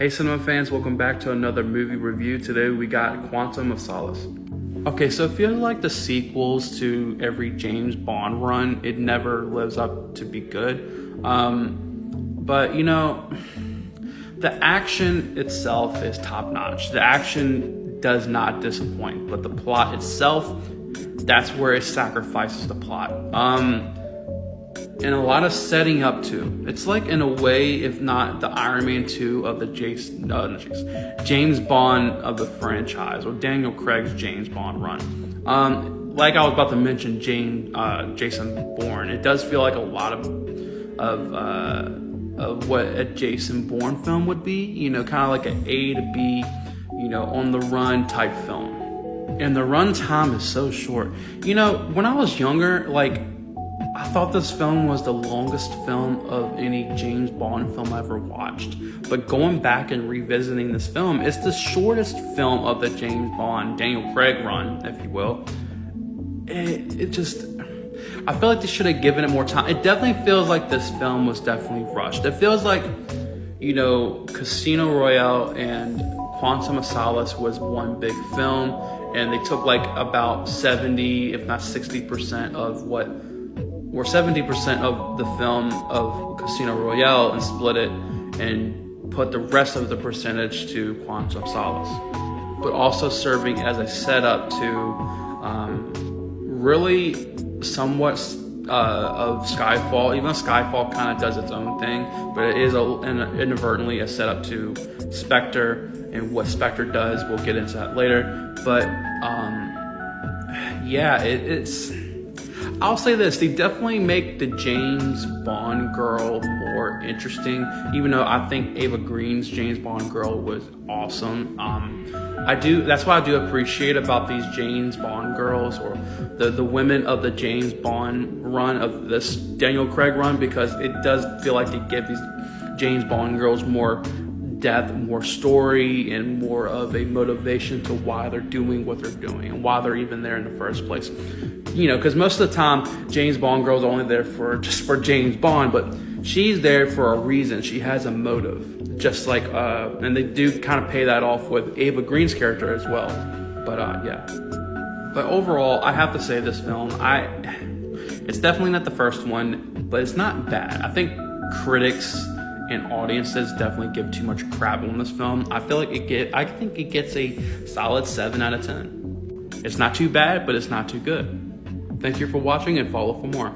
Hey cinema fans, welcome back to another movie review. Today we got Quantum of Solace. Okay, so it feels like the sequels to every James Bond run, it never lives up to be good. But you know, the action itself is top notch. The action does not disappoint, but the plot itself, that's where it sacrifices the plot. And a lot of setting up to. It's like, in a way, if not the Iron Man 2 of the James Bond of the franchise, or Daniel Craig's James Bond run. Like I was about to mention, Jason Bourne. It does feel like a lot of what a Jason Bourne film would be. You know, kind of like an A to B, you know, on the run type film. And the run time is so short. You know, when I was younger, I thought this film was the longest film of any James Bond film I ever watched. But going back and revisiting this film, it's the shortest film of the James Bond, Daniel Craig run, if you will. It just, I feel like they should have given it more time. It definitely feels like this film was definitely rushed. It feels like, you know, Casino Royale and Quantum of Solace was one big film, and they took like about 70, if not 60% of what, or 70% of the film of Casino Royale, and split it and put the rest of the percentage to Quantum of Solace. But also serving as a setup to really somewhat of Skyfall. Even though Skyfall kind of does its own thing, but it is inadvertently a setup to Spectre and what Spectre does. We'll get into that later. But yeah, it's... I'll say this, they definitely make the James Bond girl more interesting, even though I think Ava Green's James Bond girl was awesome. That's what I do appreciate about these James Bond girls, or the women of the James Bond run of this Daniel Craig run, because it does feel like they give these James Bond girls more depth, more story, and more of a motivation to why they're doing what they're doing and why they're even there in the first place. You know, because most of the time James Bond girls are only there just for James Bond, but she's there for a reason. She has a motive, just like and they do kind of pay that off with Ava Green's character as well. But yeah, but overall, I have to say this film, it's definitely not the first one, but it's not bad. I think critics and audiences definitely give too much crap on this film. I feel like I think it gets a solid 7 out of 10. It's not too bad, but it's not too good. Thank you for watching, and follow for more.